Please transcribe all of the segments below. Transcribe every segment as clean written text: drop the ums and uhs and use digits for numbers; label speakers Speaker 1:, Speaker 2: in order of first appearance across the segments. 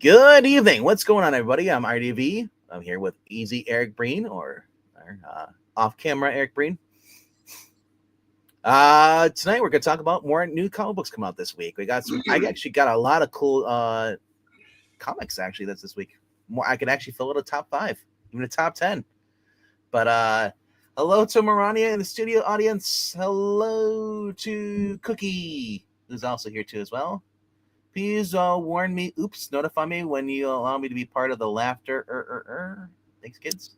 Speaker 1: Good evening. What's going on, everybody? I'm RDV. I'm here with Easy Eric Breen, or off-camera Eric Breen. Tonight we're going to talk about more new comic books come out this week. I actually got a lot of cool comics actually that's this week. More, I could actually fill out a top 5, even a top 10. But hello to Marania in the studio audience. Hello to Cookie, who's also here too as well. Please warn me. Oops, notify me when you allow me to be part of the laughter. Thanks, kids.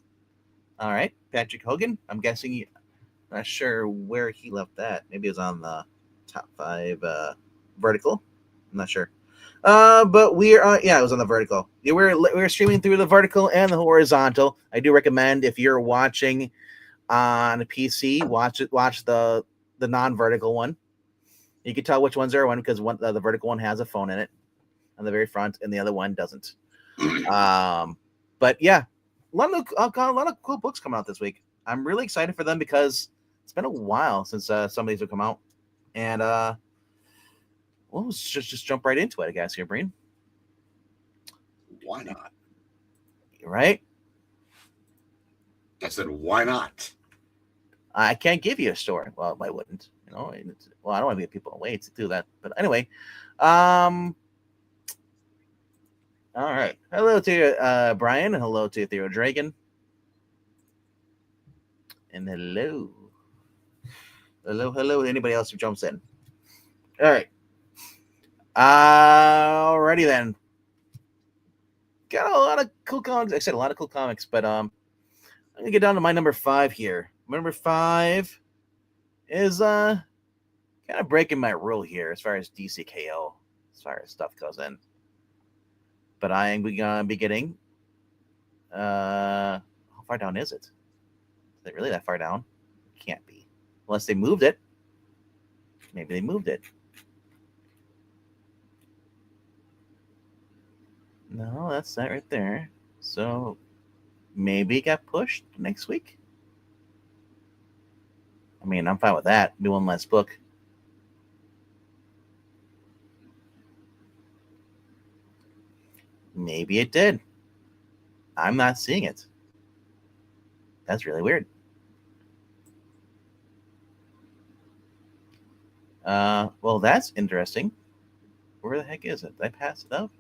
Speaker 1: All right, Patrick Hogan. I'm guessing you. Not sure where he left that. Maybe it was on the top 5 vertical. I'm not sure. But we're it was on the vertical. Yeah, we're streaming through the vertical and the horizontal. I do recommend if you're watching on a PC, watch the non-vertical one. You can tell which ones are one because the vertical one has a phone in it on the very front, and the other one doesn't. But yeah, a lot of cool books coming out this week. I'm really excited for them because it's been a while since some of these have come out, and let's just jump right into it, I guess. Here, Breen.
Speaker 2: Why not?
Speaker 1: Right?
Speaker 2: I said, why not?
Speaker 1: I can't give you a story. Well, I wouldn't. I don't want to get people away to do that. But anyway, all right. Hello to Brian, and hello to Theo Dragon, and hello to anybody else who jumps in. All right. Alrighty then. Got a lot of cool comics. I said a lot of cool comics, but I'm gonna get down to my number 5 here. My number 5 is kind of breaking my rule here as far as DCKO, as far as stuff goes in. But I am gonna be getting how far down is it? Is it really that far down? It can't be. Unless they moved it. Maybe they moved it. No, that's that right there. So maybe it got pushed next week. I mean, I'm fine with that. Do one less book. Maybe it did. I'm not seeing it. That's really weird. Well, that's interesting. Where the heck is it? Did I pass it up?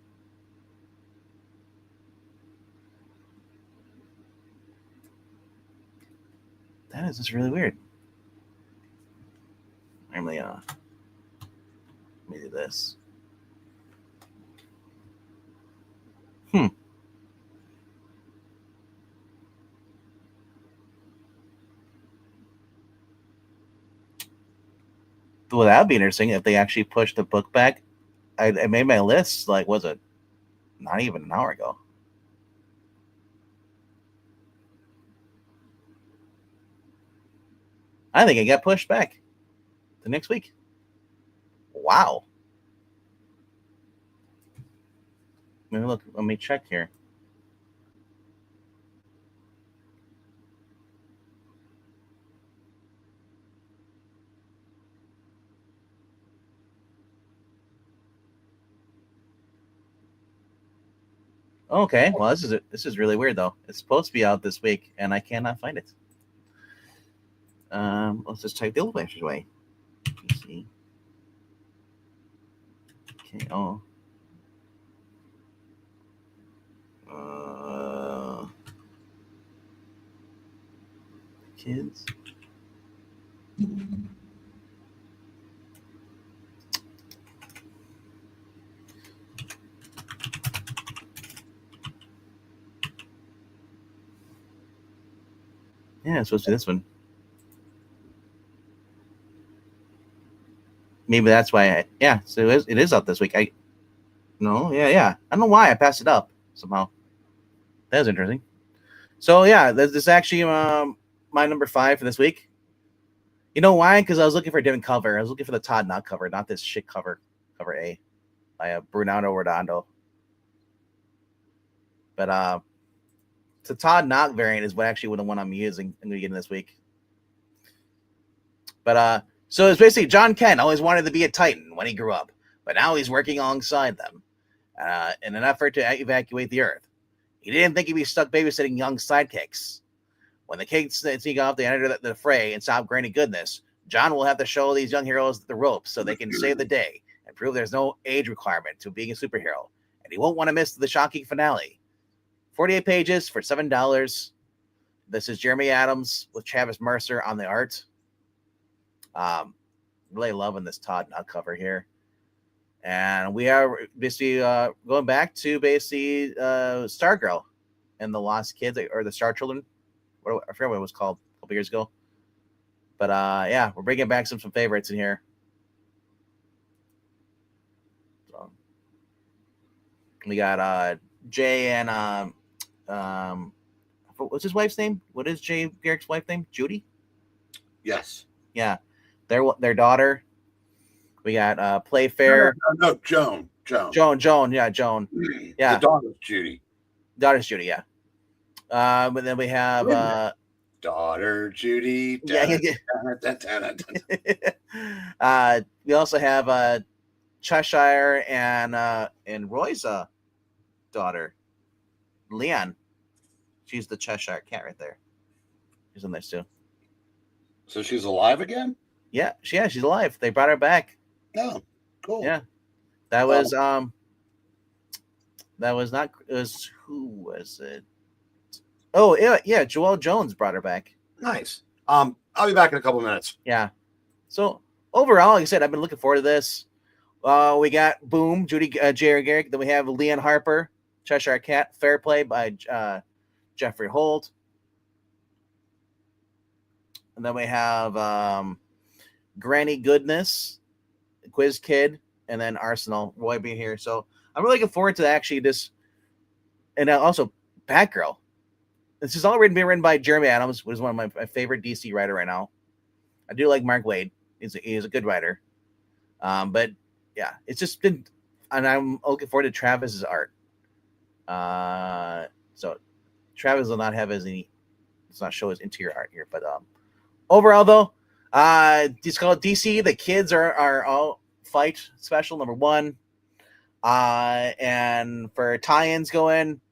Speaker 1: That is just really weird. Let me do this. Well, that'd be interesting if they actually pushed the book back. I made my list, like, was it not even an hour ago? I think it got pushed back to next week. Wow. Let me check here. Okay, well, this is really weird though. It's supposed to be out this week, and I cannot find it. Let's just type the old fashioned way. Let's see. Okay. Oh. Kids. Yeah, it's supposed to be this one. Maybe that's why. So it is out this week. I don't know why I passed it up somehow. That was interesting. So yeah, this is actually my number 5 for this week. You know why? Because I was looking for a different cover. I was looking for the Todd Knott cover, not this shit cover A by Brunado Redondo. But the Todd Knott variant is what actually the one I'm using. I'm going to get in this week. But so it's basically John Kent always wanted to be a Titan when he grew up, but now he's working alongside them. in an effort to evacuate the Earth. He didn't think he'd be stuck babysitting young sidekicks. When the kids sneak off, they enter the fray and stop Granny Goodness. John will have to show these young heroes the ropes so they can save the day and prove there's no age requirement to being a superhero. And he won't want to miss the shocking finale. 48 pages for $7. This is Jeremy Adams with Travis Mercer on the art. Really loving this Todd Nut cover here. And we are basically going back to basically Stargirl and the Lost Kids, or the Star Children. I forget what it was called a couple years ago. But yeah, we're bringing back some favorites in here. So, we got Jay and what's his wife's name? What is Jay Garrick's wife's name? Judy?
Speaker 2: Yes.
Speaker 1: Yeah. Their daughter. We got Playfair.
Speaker 2: No, Joan.
Speaker 1: Yeah, Joan. Yeah.
Speaker 2: The daughter's Judy.
Speaker 1: Yeah. But then we have
Speaker 2: daughter Judy.
Speaker 1: Yeah. We also have Cheshire and Roy's daughter, Leon. She's the Cheshire cat right there. She's in there too.
Speaker 2: So she's alive again?
Speaker 1: Yeah, she's alive. They brought her back.
Speaker 2: Oh, cool.
Speaker 1: Yeah. That was not, it was, who was it? Oh, yeah, Joelle Jones brought her back.
Speaker 2: Nice. I'll be back in a couple minutes.
Speaker 1: Yeah. So overall, like I said, I've been looking forward to this. We got Boom, Judy J.R. Garrick. Then we have Leon Harper, Cheshire Cat, Fair Play by Jeffrey Holt. And then we have Granny Goodness, Quiz Kid, and then Arsenal, Roy being here. So I'm really looking forward to actually this. And also Batgirl. This is all being written by Jeremy Adams, who is one of my favorite DC writer right now. I do like Mark Waid. He's a good writer. But yeah, it's just been, and I'm looking forward to Travis's art. So Travis will not have does not show his interior art here, but overall though, it's called DC. The kids are all fight special number 1. And for tie-ins going,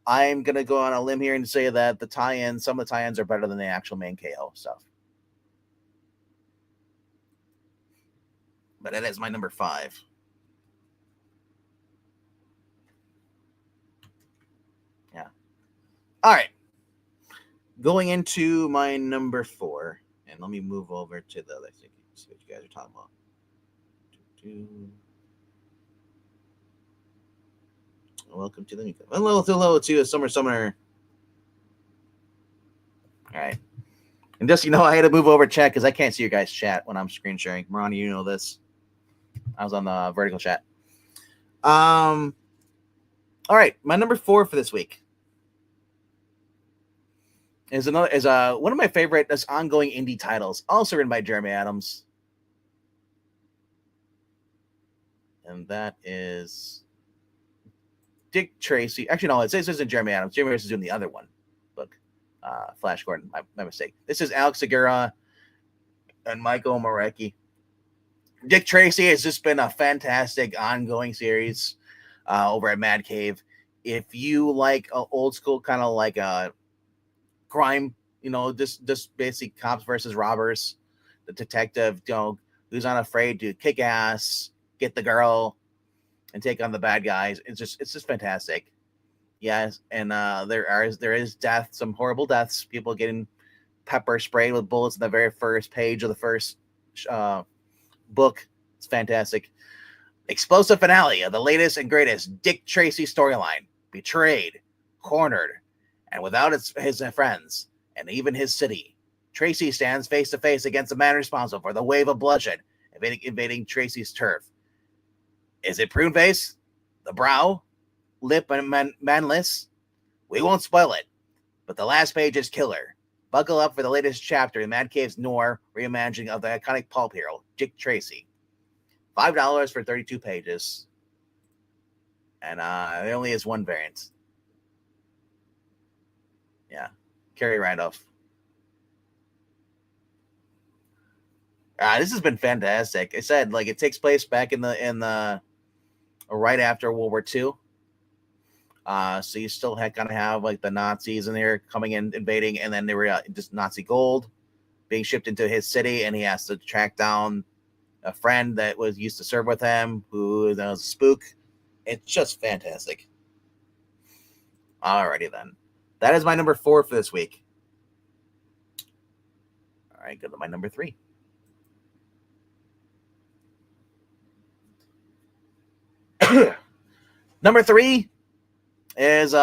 Speaker 1: I'm gonna go on a limb here and say that some of the tie-ins are better than the actual main KO stuff. But that is my number 5. Yeah. All right. Going into my number 4, and let me move over to the other thing. See what you guys are talking about. Welcome to the new. Hello to a summer summoner. All right. And just, I had to move over chat because I can't see your guys' chat when I'm screen sharing. Marani, you know this. I was on the vertical chat. All right, my number 4 for this week is one of my favorite ongoing indie titles, also written by Jeremy Adams, and that is Dick Tracy. Actually, no, this isn't Jeremy Adams. Jeremy Adams is doing the other one book, Flash Gordon. My mistake. This is Alex Segura and Michael Morecki. Dick Tracy has just been a fantastic ongoing series over at Mad Cave. If you like old school kind of like a crime, just basic cops versus robbers, the detective, who's unafraid to kick ass, get the girl, and take on the bad guys. It's just fantastic. Yes, and there is death, some horrible deaths, people getting pepper sprayed with bullets in the very first page of the first book. It's fantastic. Explosive finale of the latest and greatest Dick Tracy storyline. Betrayed, cornered, and without his friends and even his city, Tracy stands face to face against the man responsible for the wave of bloodshed invading Tracy's turf. Is it prune face, the brow, lip, and manless? We won't spoil it, but the last page is killer. Buckle up for the latest chapter in Mad Cave's noir reimagining of the iconic pulp hero, Dick Tracy. $5 for 32 pages. And there only is one variant. Yeah. Carrie Randolph. This has been fantastic. I said, it takes place back in the right after World War II. So you still had kind of have like the Nazis in there coming in, invading, and then they were just Nazi gold being shipped into his city, and he has to track down a friend that was used to serve with him, who was a spook. It's just fantastic. Alrighty then. That is my number 4 for this week. All right, go to my number 3. Number 3 is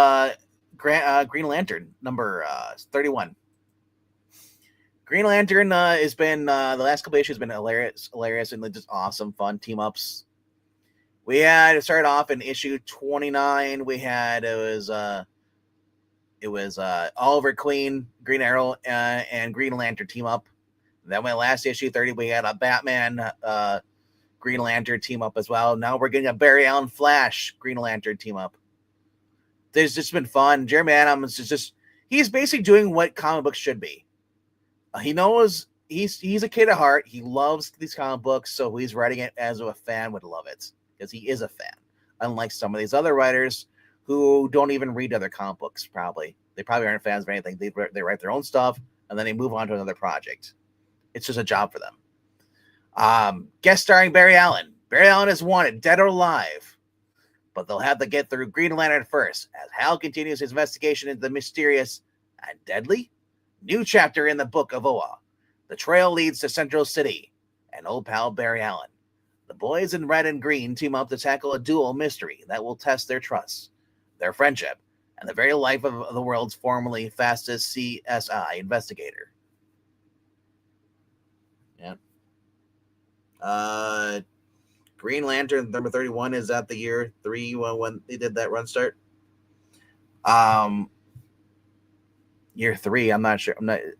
Speaker 1: Green Lantern, number 31. Green Lantern has been the last couple issues has been hilarious and just awesome, fun team ups. We had it started off in issue 29. We had it was Oliver Queen, Green Arrow, and Green Lantern team up. Then my last issue 30, we had a Batman, Green Lantern team up as well. Now we're getting a Barry Allen Flash Green Lantern team up. There's just been fun. Jeremy Adams is he's basically doing what comic books should be. He knows he's a kid at heart. He loves these comic books, so he's writing it as a fan would love it because he is a fan. Unlike some of these other writers who don't even read other comic books, probably. They probably aren't fans of anything. They write their own stuff, and then they move on to another project. It's just a job for them. Guest starring Barry Allen. Barry Allen is wanted, dead or alive. But they'll have to get through Green Lantern first, as Hal continues his investigation into the mysterious and deadly new chapter in the Book of Oa. The trail leads to Central City and old pal Barry Allen. The boys in red and green team up to tackle a dual mystery that will test their trust, their friendship, and the very life of the world's formerly fastest CSI investigator. Yeah. Green Lantern number 31 is at the year 3 when they did that run start. Year 3, I'm not sure.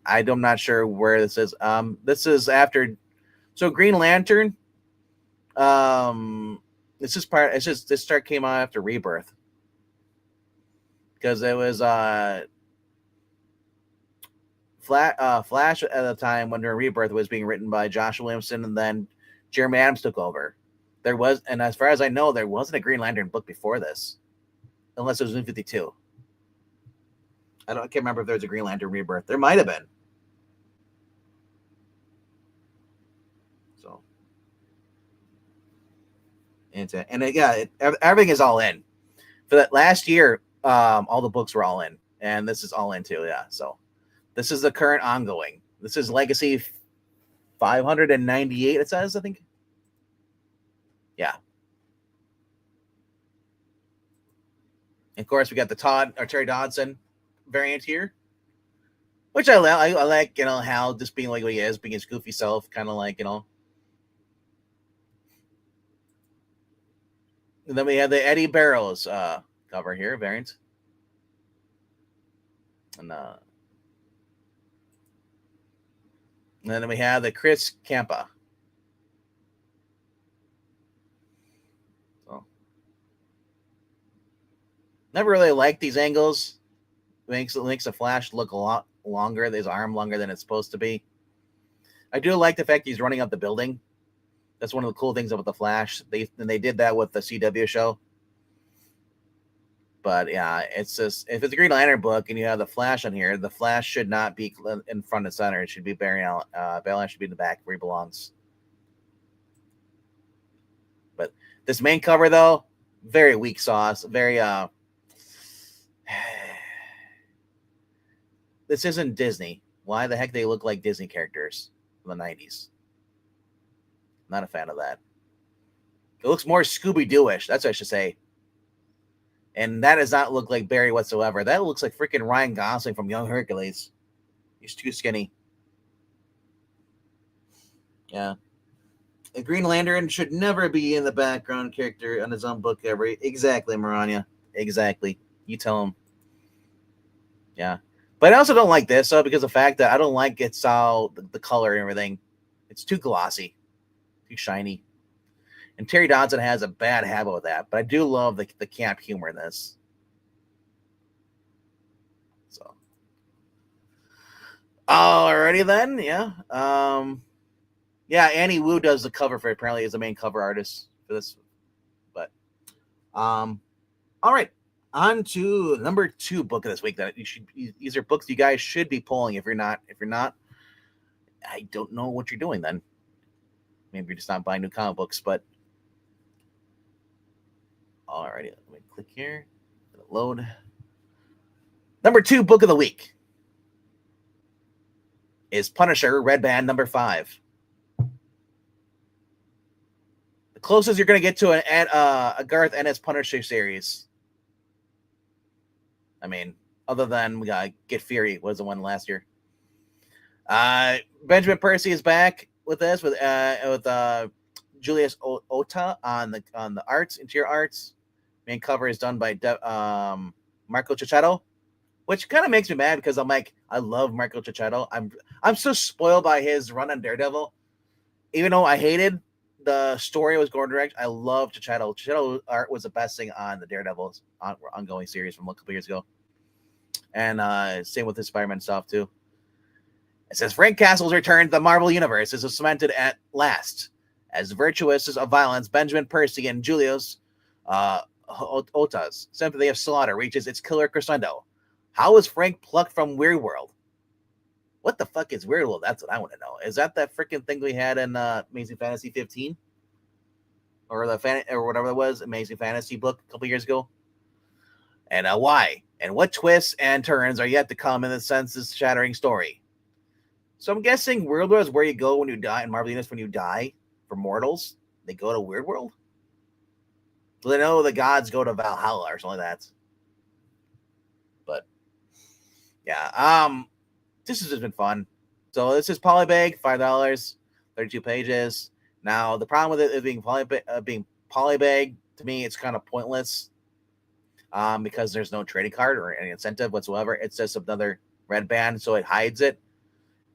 Speaker 1: I'm not sure where this is. This is after. So Green Lantern. This start came out after Rebirth. Because it was Flash at the time when Rebirth was being written by Josh Williamson, and then Jeremy Adams took over. And as far as I know, there wasn't a Green Lantern book before this, unless it was New 52. I can't remember if there was a Green Lantern Rebirth. There might have been. So, everything is all in. For that last year, all the books were all in, and this is all in too. Yeah, so this is the current ongoing. This is Legacy 598. It says, I think. Yeah. And of course, we got the Terry Dodson variant here, which I like. Hal just being like what he is, being his goofy self, kind of like. And then we have the Eddie Barrows cover here variant, and then we have the Chris Campa. So, never really liked these angles. Makes the Flash look a lot longer. His arm longer than it's supposed to be. I do like the fact he's running up the building. That's one of the cool things about the Flash. They did that with the CW show. But yeah, it's just if it's a Green Lantern book and you have the Flash on here, the Flash should not be in front and center. It should be Barry Allen. Barry Allen should be in the back where he belongs. But this main cover though, very weak sauce. Very This isn't Disney. Why the heck they look like Disney characters from the 90s? Not a fan of that. It looks more Scooby-Doo-ish. That's what I should say. And that does not look like Barry whatsoever. That looks like freaking Ryan Gosling from Young Hercules. He's too skinny. Yeah. A Green Lantern should never be in the background character on his own book ever. Exactly, Marania. Exactly. You tell him. Yeah. But I also don't like this because of the fact that I don't like it's all the color and everything. It's too glossy. Too shiny. And Terry Dodson has a bad habit with that. But I do love the camp humor in this. So. Alrighty then. Yeah. Yeah, Annie Wu does the cover for it. Apparently is the main cover artist for this. But All right, on to number 2 book of this week. These are books you guys should be pulling. If you're not, I don't know what you're doing then. Maybe you're just not buying new comic books. But alrighty, let me click here. Load. Number 2 book of the week is Punisher Red Band number 5. The closest you're going to get to a Garth Ennis Punisher series. I mean, other than we got Get Fury was the one last year. Benjamin Percy is back with this with Julius Ota on the arts, interior arts. Main cover is done by Marco Cicchetto, which kind of makes me mad because I'm like, I love Marco Cicchetto. I'm so spoiled by his run on Daredevil. Even though I hated the story was going direct, I love Cicchetto. Cicchetto art was the best thing on the Daredevil's ongoing series from a couple years ago. And same with the Spider-Man stuff too. It says Frank Castle's return to the Marvel Universe is cemented at last. As virtuosos of violence, Benjamin Percy and Julius Ota's Sympathy of Slaughter reaches its killer crescendo. How is Frank plucked from Weird World? What the fuck is Weird World? That's what I want to know. Is that freaking thing we had in Amazing Fantasy 15? Or or whatever it was, Amazing Fantasy book a couple years ago? And why? And what twists and turns are yet to come in the senses-shattering story? So I'm guessing Weird World is where you go when you die in Marvel Universe when you die for mortals. They go to Weird World? Well, I know the gods go to Valhalla or something like that. But yeah, this has just been fun. So this is Polybag, $5, 32 pages. Now the problem with it being Polybag, to me, it's kind of pointless. Because there's no trading card or any incentive whatsoever. It's just another red band, so it hides it.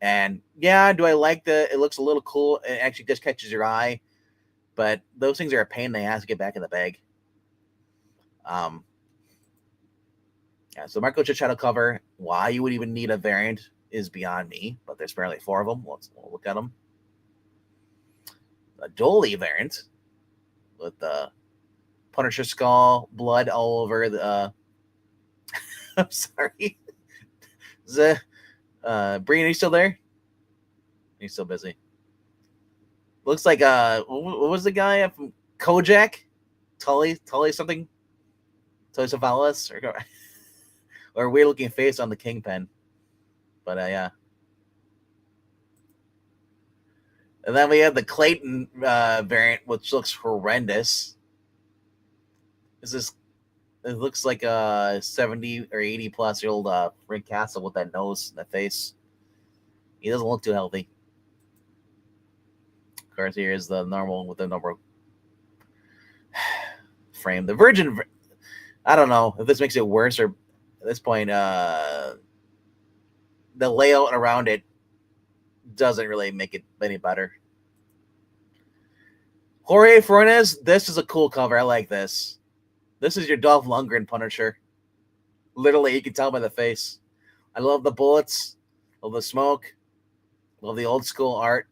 Speaker 1: And yeah, do I like it looks a little cool. It actually just catches your eye. But those things are a pain in the ass to get back in the bag. Yeah, so Marco Cicchetto cover. Why you would even need a variant is beyond me, but there's apparently 4 of them. We'll look at them. A Dolly variant with the Punisher skull, blood all over the. I'm sorry. Brian, are you still there? He's still busy. Looks like what was the guy from Kojak? Tully something. Tully Savalas or a weird looking face on the Kingpin. But yeah. And then we have the Clayton variant, which looks horrendous. It looks like a 70 or 80 plus year old Frank Castle with that nose and that face. He doesn't look too healthy. Of course, here is the normal with the normal frame. The Virgin, I don't know if this makes it worse or at this point, the layout around it doesn't really make it any better. Jorge Fernandez, this is a cool cover. I like this. This is your Dolph Lundgren Punisher. Literally, you can tell by the face. I love the bullets. Love the smoke. Love the old school art.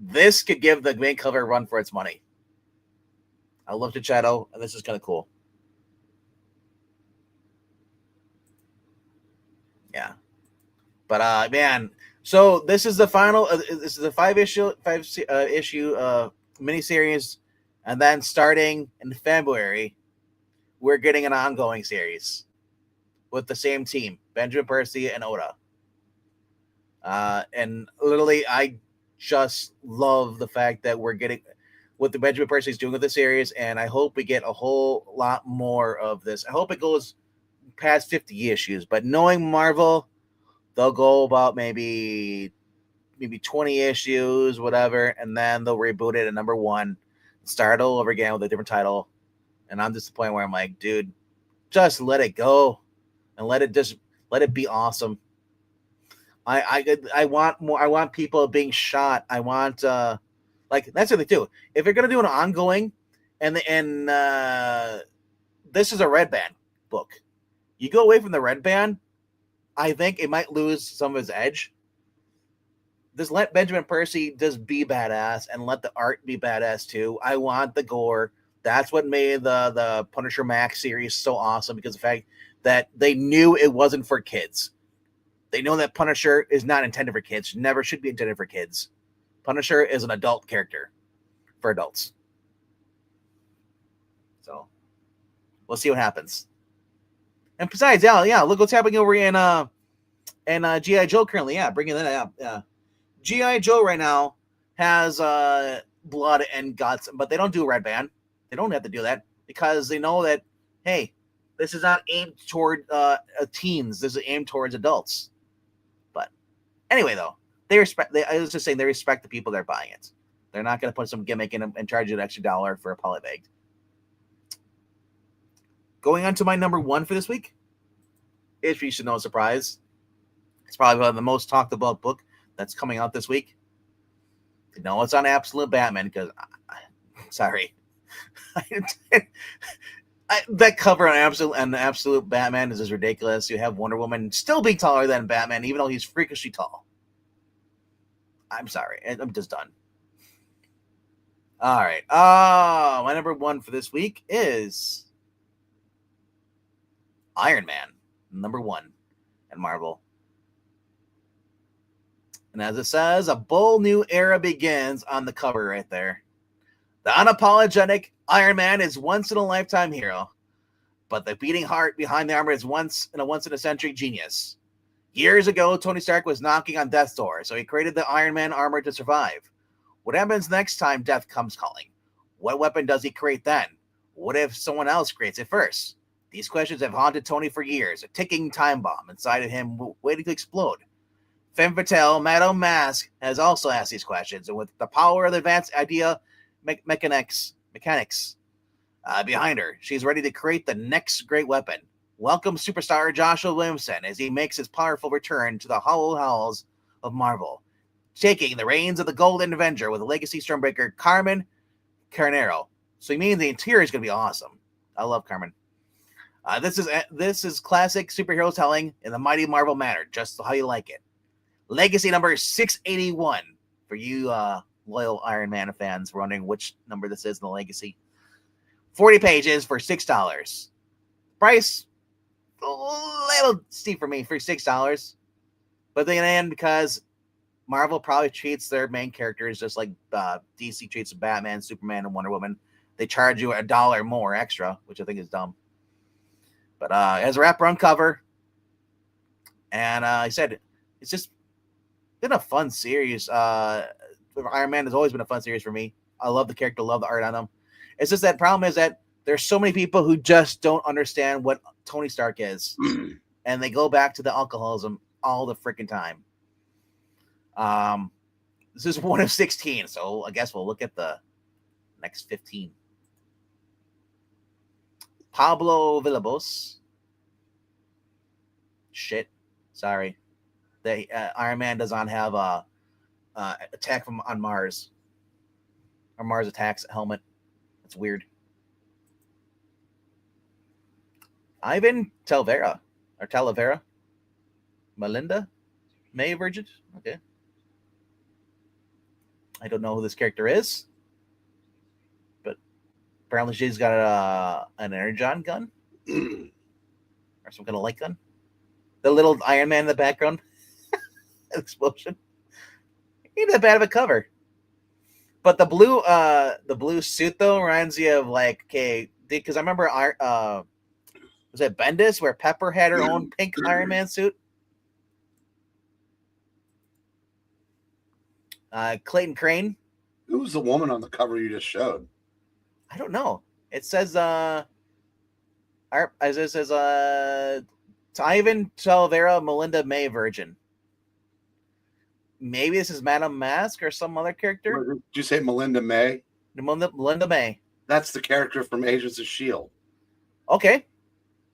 Speaker 1: This could give the main cover a run for its money. I love Cicchetto, and this is kind of cool. Yeah. But, man, so this is the final. This is a 5-issue miniseries. And then starting in February, we're getting an ongoing series with the same team, Benjamin Percy and Oda. And literally, I just love the fact that we're getting what the Benjamin Percy is doing with the series, and I hope we get a whole lot more of this. I hope it goes past 50 issues, but knowing Marvel, they'll go about maybe 20 issues, whatever, and then they'll reboot it at number 1, start all over again with a different title. And I'm just the point where I'm like, dude, just let it go and let it be awesome. I want more. I want people being shot. I want like that's what they do. If you're gonna do an ongoing, and this is a Red Band book, you go away from the Red Band, I think it might lose some of its edge. Just let Benjamin Percy just be badass and let the art be badass too. I want the gore. That's what made the Punisher Max series so awesome, because the fact that they knew it wasn't for kids. They know that Punisher is not intended for kids, never should be intended for kids. Punisher is an adult character for adults. So we'll see what happens. And besides, yeah, look what's happening over in G.I. Joe currently. Yeah, bringing that up. Yeah. G.I. Joe right now has blood and guts, but they don't do a red band. They don't have to do that because they know that, hey, this is not aimed toward teens. This is aimed towards adults. But anyway, though, I was just saying they respect the people that are buying it. They're not going to put some gimmick in and charge you an extra $1 for a polybag. Going on to my number 1 for this week, if you should know, surprise, it's probably the most talked about book that's coming out this week. No, it's on Absolute Batman because, sorry, that cover on Absolute Batman is just ridiculous. You have Wonder Woman still being taller than Batman, even though he's freakishly tall. I'm sorry, I'm just done. All right, my number 1 for this week is Iron Man, number 1 at Marvel. And as it says, a bold new era begins on the cover right there. The unapologetic Iron Man is once-in-a-lifetime hero, but the beating heart behind the armor is once-in-a-century genius. Years ago, Tony Stark was knocking on death's door, so he created the Iron Man armor to survive. What happens next time death comes calling? What weapon does he create then? What if someone else creates it first? These questions have haunted Tony for years, a ticking time bomb inside of him waiting to explode. Femme Fatale, Madame Mask, has also asked these questions, and with the power of the advanced idea mechanics behind her, she's ready to create the next great weapon. Welcome superstar Joshua Williamson as he makes his powerful return to the hollow halls of Marvel, taking the reins of the Golden Avenger with legacy Stormbreaker Carmen Carnero. So you mean the interior is going to be awesome. I love Carmen. This is classic superhero telling in the mighty Marvel manner, just how you like it. Legacy number 681 for you loyal Iron Man fans wondering which number this is in the Legacy. 40 pages for $6. Price a little steep for me for $6. But then because Marvel probably treats their main characters just like DC treats Batman, Superman, and Wonder Woman, they charge you $1 more extra, which I think is dumb. But it has a wraparound cover. And I said, it's just been a fun series. Iron Man has always been a fun series for me. I love the character, love the art on him. It's just that problem is that there's so many people who just don't understand what Tony Stark is. And they go back to the alcoholism all the freaking time. This is one of 16, so I guess we'll look at the next 15. Pablo Villalobos. Shit. Sorry. Iron Man does not have a attack from on Mars. Or Mars attacks helmet. It's weird. Ivan Talavera. Melinda May Virgin. Okay. I don't know who this character is, but apparently she's got an energon gun or some kind of light gun. The little Iron Man in the background. Explosion. Ain't that bad of a cover. But the blue suit though reminds you of like, okay, because I remember was it Bendis where Pepper had her own pink Iron Man suit? Clayton Crane.
Speaker 2: Who's the woman on the cover you just showed?
Speaker 1: I don't know. It says Ivan Talavera, Melinda May Virgin. Maybe this is Madame Mask or some other character.
Speaker 2: Did you say Melinda May?
Speaker 1: Melinda May.
Speaker 2: That's the character from Agents of S.H.I.E.L.D.
Speaker 1: Okay.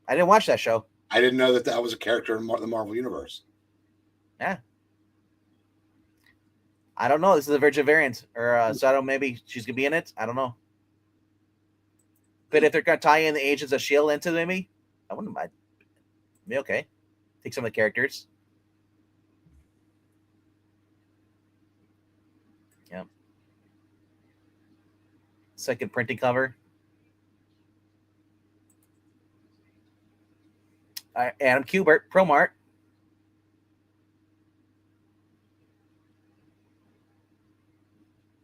Speaker 1: I didn't watch that show.
Speaker 2: I didn't know that was a character in the Marvel Universe.
Speaker 1: Yeah. I don't know. This is a Virgin variant. Or so I don't know, maybe she's going to be in it. I don't know. But if they're going to tie in the Agents of S.H.I.E.L.D. into maybe, I wouldn't mind. Be okay. Take some of the characters. Yeah. Second printing cover. Adam Kubert, ProMart.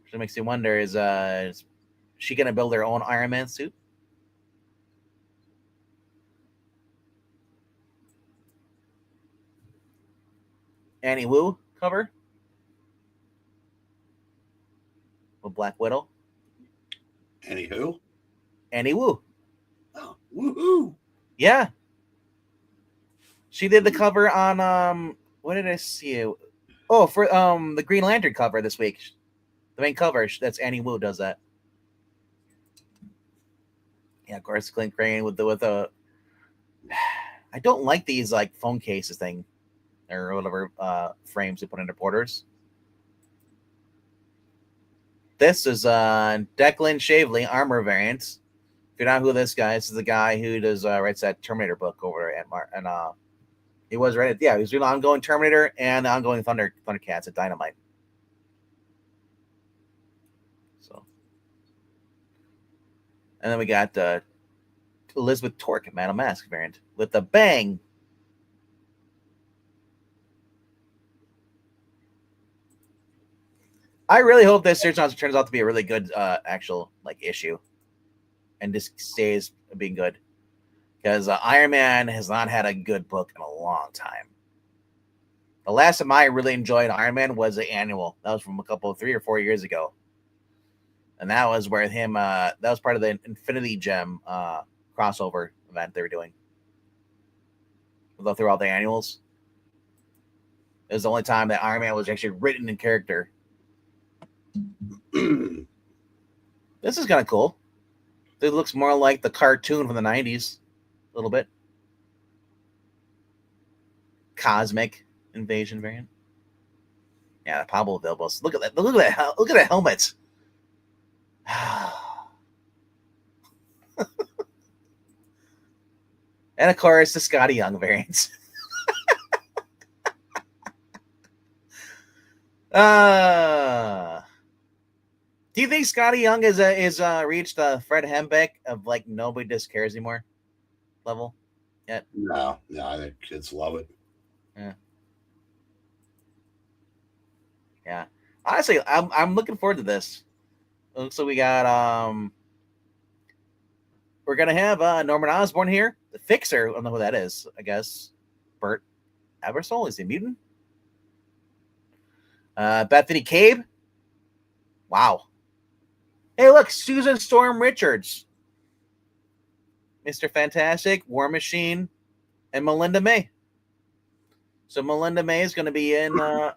Speaker 1: So it makes you wonder: is she gonna build her own Iron Man suit? Annie Wu cover with Black Widow.
Speaker 2: Anywho.
Speaker 1: Annie Wu.
Speaker 2: Oh, woohoo.
Speaker 1: Yeah. She did the cover on what did I see? Oh, for the Green Lantern cover this week. The main cover, that's Annie Wu does that. Yeah, of course, Clint Crane with the I don't like these like phone cases thing or whatever frames they put into porters. This is Declan Shavely armor variant. If you're not who this guy is, the guy who does writes that Terminator book over at he was right. Yeah, he was doing the ongoing Terminator and the ongoing Thundercats at Dynamite. So, and then we got Elizabeth Torque, Madam Mask variant with the bang. I really hope this turns out to be a really good actual like issue, and just stays being good. Because Iron Man has not had a good book in a long time. The last time I really enjoyed Iron Man was the annual. That was from 3 or 4 years ago. And that was where that was part of the Infinity Gem crossover event they were doing. We'll go through all the annuals. It was the only time that Iron Man was actually written in character. This is kind of cool. It looks more like the cartoon from the 90s. A little bit. Cosmic Invasion variant. Yeah, Pablo Vilbos. Look at that. Look at that. Look at that helmet. And of course, the Scotty Young variant. Do you think Scotty Young is reached the Fred Hembeck of like nobody just cares anymore level yet?
Speaker 2: No, I think kids love it.
Speaker 1: Yeah. Honestly, I'm looking forward to this. So we got we're gonna have Norman Osborn here, the Fixer. I don't know who that is. I guess Bert Ebersol, is he a mutant? Bethany Cabe. Wow. Hey, look, Susan Storm Richards, Mr. Fantastic, War Machine, and Melinda May. So Melinda May is going to be in the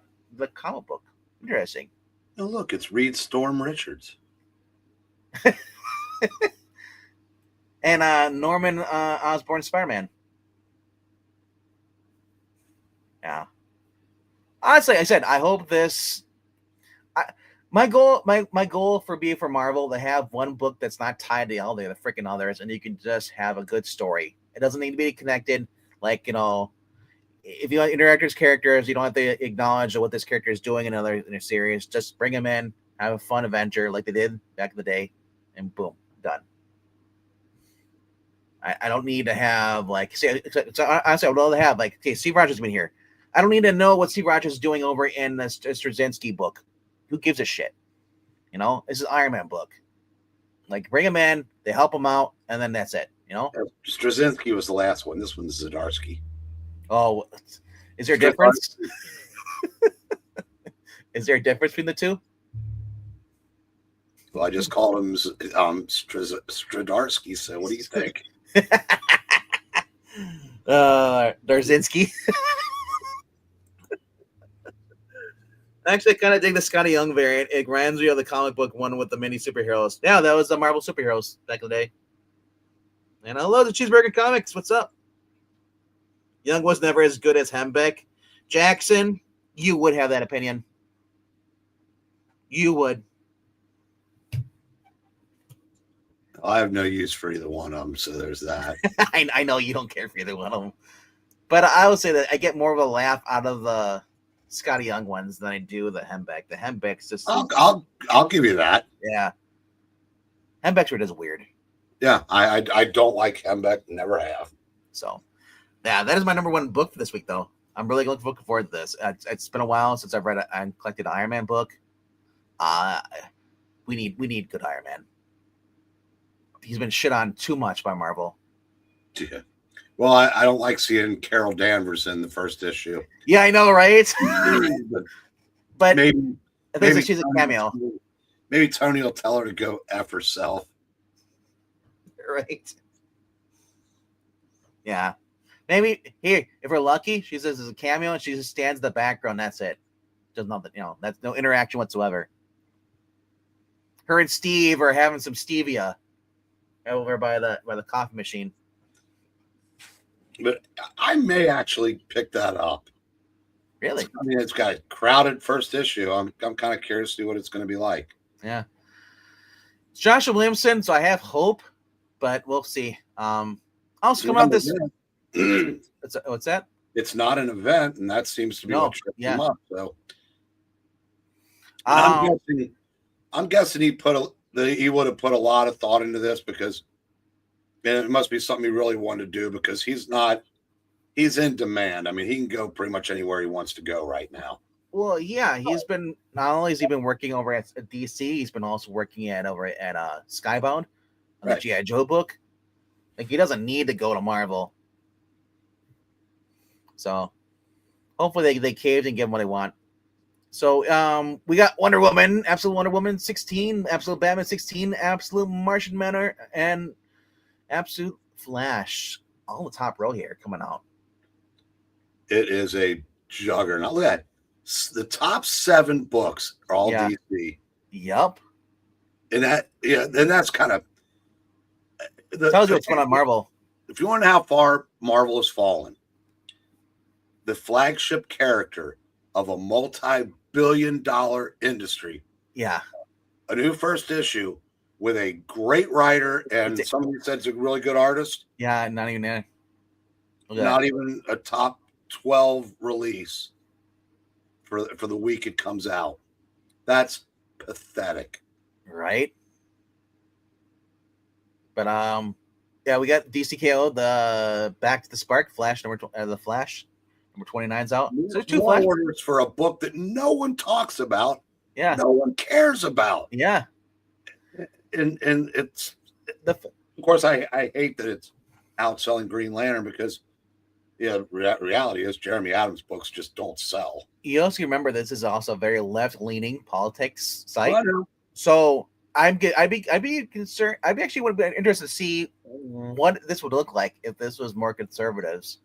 Speaker 1: comic book. Interesting.
Speaker 2: Oh, look, it's Reed Storm Richards.
Speaker 1: And Norman Osborn Spider-Man. Yeah. Honestly, I said I hope this. My goal for Marvel to have one book that's not tied to all the freaking others, and you can just have a good story. It doesn't need to be connected. Like, you know, if you want interactors characters, you don't have to acknowledge what this character is doing in a series. Just bring them in, have a fun adventure like they did back in the day, and boom, done. I don't need to have like honestly, I would love to have like, okay, Steve Rogers has been here. I don't need to know what Steve Rogers is doing over in the Straczynski book. Who gives a shit? You know, this is Iron Man book. Like, bring him in, they help him out, and then that's it. You know,
Speaker 2: Straczynski was the last one. This one's Zdarsky.
Speaker 1: Oh, is there a difference? Is there a difference between the two?
Speaker 2: Well, I just called him Zdarsky. So, what do you think?
Speaker 1: Darzinski. Actually, I kind of dig the Scotty Young variant. It reminds me of the comic book one with the mini superheroes. Yeah, that was the Marvel superheroes back in the day. And I love the Cheeseburger comics. What's up? Young was never as good as Hembeck. Jackson, you would have that opinion. You would.
Speaker 2: I have no use for either one of them, so there's that.
Speaker 1: I know you don't care for either one of them. But I would say that I get more of a laugh out of the Scotty Young ones than I do the Hembeck. The Hembeck's just
Speaker 2: I'll give you that.
Speaker 1: Yeah. Hembeck's were just weird.
Speaker 2: Yeah, I don't like Hembeck, never have.
Speaker 1: So Yeah, that is my number one book for this week, though. I'm really looking forward to this. It's been a while since I've read and collected an Iron Man book. Uh, we need good Iron Man. He's been shit on too much by Marvel.
Speaker 2: Yeah. Well, I don't like seeing Carol Danvers in the first issue.
Speaker 1: Yeah, I know, right? but
Speaker 2: maybe
Speaker 1: she's a cameo.
Speaker 2: Maybe Tony will tell her to go F herself.
Speaker 1: Right. Yeah. Maybe here, if we're lucky, she says it's a cameo and she just stands in the background. That's it. Does nothing, that's no interaction whatsoever. Her and Steve are having some stevia over by the coffee machine.
Speaker 2: But I may actually pick that up.
Speaker 1: Really?
Speaker 2: I mean, it's got a crowded first issue. I'm kind of curious to see what it's going to be like.
Speaker 1: Yeah. It's Joshua Williamson, so I have hope, but we'll see. Also coming out this. What's that?
Speaker 2: It's not an event, and that seems to be what tripped him up. So I'm guessing he would have put a lot of thought into this because it must be something he really wanted to do because he's in demand. I mean, he can go pretty much anywhere he wants to go right now.
Speaker 1: Well, yeah, he's been not only has he been working over at DC, he's been also working over at Skybound on the G.I. Joe book. Like he doesn't need to go to Marvel. So hopefully they caved and give him what they want. So we got Wonder Woman, Absolute Wonder Woman 16, Absolute Batman 16, Absolute Martian Manhunter, and Absolute Flash. All the top row here coming out.
Speaker 2: It is a juggernaut. Look at that. The top 7 books are all DC.
Speaker 1: Yep.
Speaker 2: And that's kind of
Speaker 1: tells you what's going on Marvel.
Speaker 2: If you want to know how far Marvel has fallen, the flagship character of a multi-billion-dollar industry.
Speaker 1: Yeah.
Speaker 2: A new first issue with a great writer and somebody said it's a really good artist.
Speaker 1: Yeah, not even
Speaker 2: a top 12 release for the week it comes out. That's pathetic.
Speaker 1: Right? But yeah, we got DCKO, the Back to the Spark, Flash the Flash number 29's out. So there's 2 Flash
Speaker 2: orders for a book that no one talks about.
Speaker 1: Yeah.
Speaker 2: No one cares about.
Speaker 1: Yeah.
Speaker 2: And it's of course I hate that it's outselling Green Lantern because reality is Jeremy Adams books just don't sell.
Speaker 1: You also remember this is also a very left-leaning politics site.
Speaker 2: I know.
Speaker 1: So I'd be concerned. I'd actually would have been interested to see what this would look like if this was more conservatives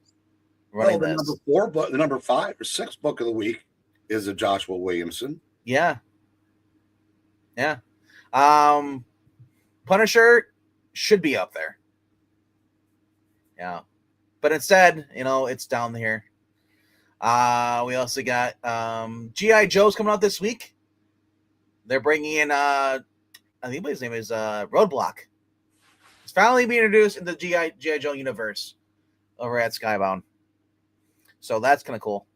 Speaker 1: running this.
Speaker 2: The number 5 or 6 book of the week is a Joshua Williamson.
Speaker 1: Yeah. Yeah. Punisher should be up there. Yeah. But instead, it's down here. We also got G.I. Joe's coming out this week. They're bringing in I think his name is Roadblock. It's finally being introduced in the G.I. Joe universe over at Skybound. So that's kind of cool.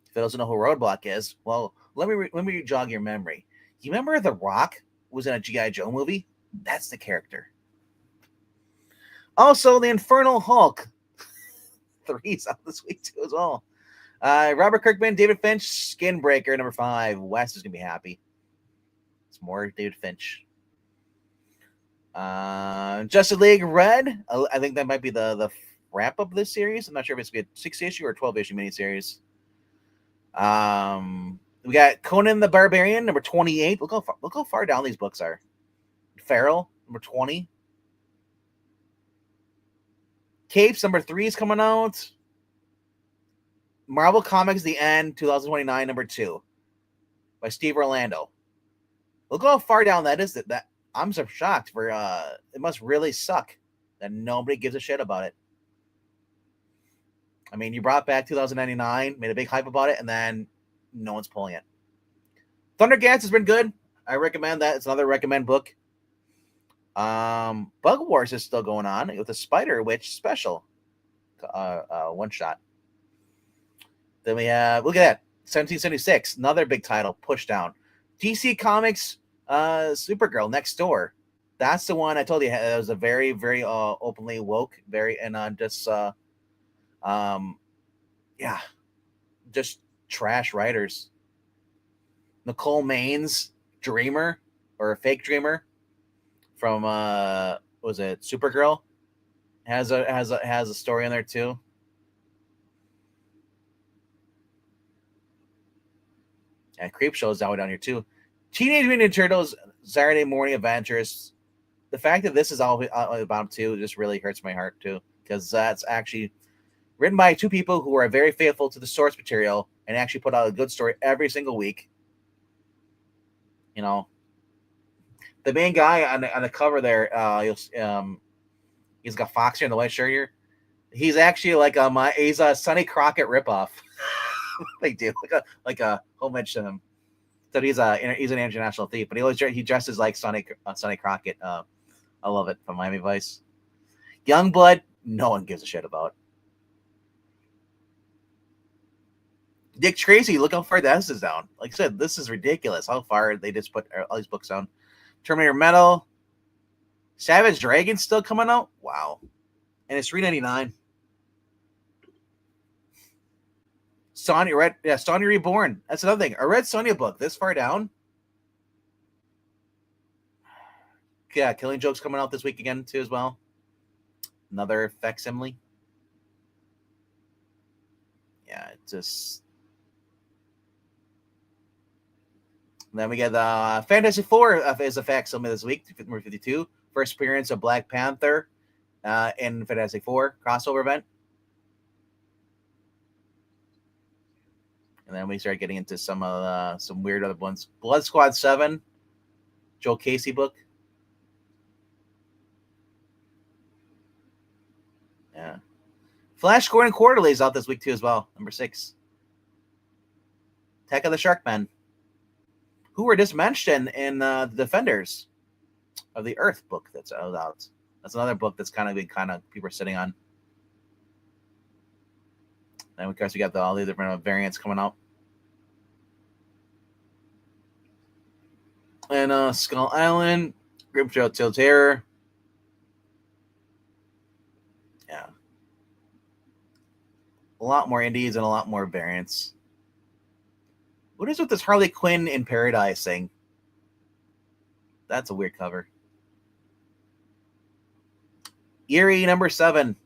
Speaker 1: If you don't know who Roadblock is, well, let me jog your memory. You remember The Rock was in a G.I. Joe movie? That's the character. Also, the Infernal Hulk 3's out this week too as well. Robert Kirkman, David Finch, Skinbreaker number 5. Wes is gonna be happy. It's more David Finch. Justice League Red. I think that might be the wrap up of this series. I'm not sure if it's gonna be a 6-issue or 12-issue miniseries. We got Conan the Barbarian number 28. Look how far down these books are. Feral number 20. Capes number 3 is coming out. Marvel Comics The End 2029 number 2 by Steve Orlando. Look how far down that is. That I'm so shocked for it must really suck that nobody gives a shit about it. I mean, you brought back 2099, made a big hype about it, and then no one's pulling it. Thundercats has been good. I recommend that. It's another recommend book. Bug Wars is still going on with the Spider Witch special one shot. Then we have, look at that, 1776, another big title pushed down. DC Comics Supergirl Next Door That's the one I told you. It was a very, very openly woke, very and just um, yeah, just trash writers. Nicole Main's Dreamer or a fake Dreamer from was it Supergirl? Has a story in there too. And Creep Show's down here too. Teenage Mutant Ninja Turtles Saturday Morning Adventures. The fact that this is all about too just really hurts my heart too, because that's actually written by two people who are very faithful to the source material and actually put out a good story every single week. You know, the main guy on the cover there, he's got Fox here in the white shirt here. He's actually like he's a Sonny Crockett ripoff. They do like a homage to him. So he's an international thief, but he dresses like Sonny Crockett. I love it from Miami Vice. Youngblood, no one gives a shit about. Dick Tracy, look how far this is down. Like I said, this is ridiculous. How far they just put all these books down. Terminator Metal, Savage Dragon still coming out. Wow, and it's $3.99. Sonya Reborn. That's another thing. I read Sonya book this far down. Yeah, Killing Joke's coming out this week again too as well. Another facsimile. Yeah, it just. And then we get Fantasy 4 is a facsimile this week, number 52. First appearance of Black Panther in Fantasy 4 crossover event. And then we start getting into some weird other ones. Blood Squad 7, Joel Casey book. Yeah. Flash Gordon Quarterly is out this week too as well, number 6. Attack of the Sharkmen, who were just mentioned in the Defenders of the Earth book that's out. That's another book that's kind of people are sitting on. And of course we got all the different variants coming out. And Skull Island, Grim Trail Till Terror. Yeah. A lot more indies and a lot more variants. What is with this Harley Quinn in Paradise thing? That's a weird cover. Eerie number 7.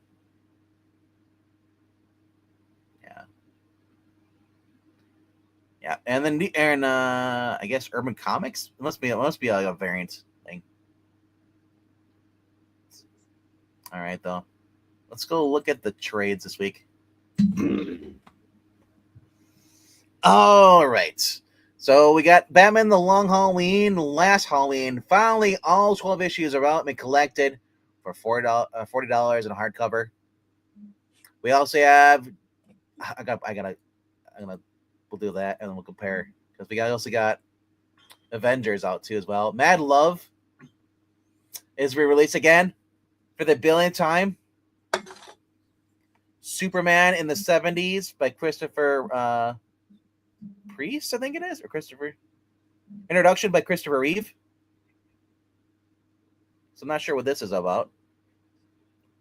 Speaker 1: Yeah, and then I guess Urban Comics. It must be like a variant thing. All right, though. Let's go look at the trades this week. All right. So we got Batman: The Long Halloween, last Halloween. Finally, all 12 issues are out and collected for $40 in a hardcover. We also have. We'll do that and then we'll compare because we also got Avengers out too as well. Mad Love is re-released again for the billionth time. Superman in the 70s by Christopher Priest, I think it is, or Christopher. Introduction by Christopher Reeve. So I'm not sure what this is about.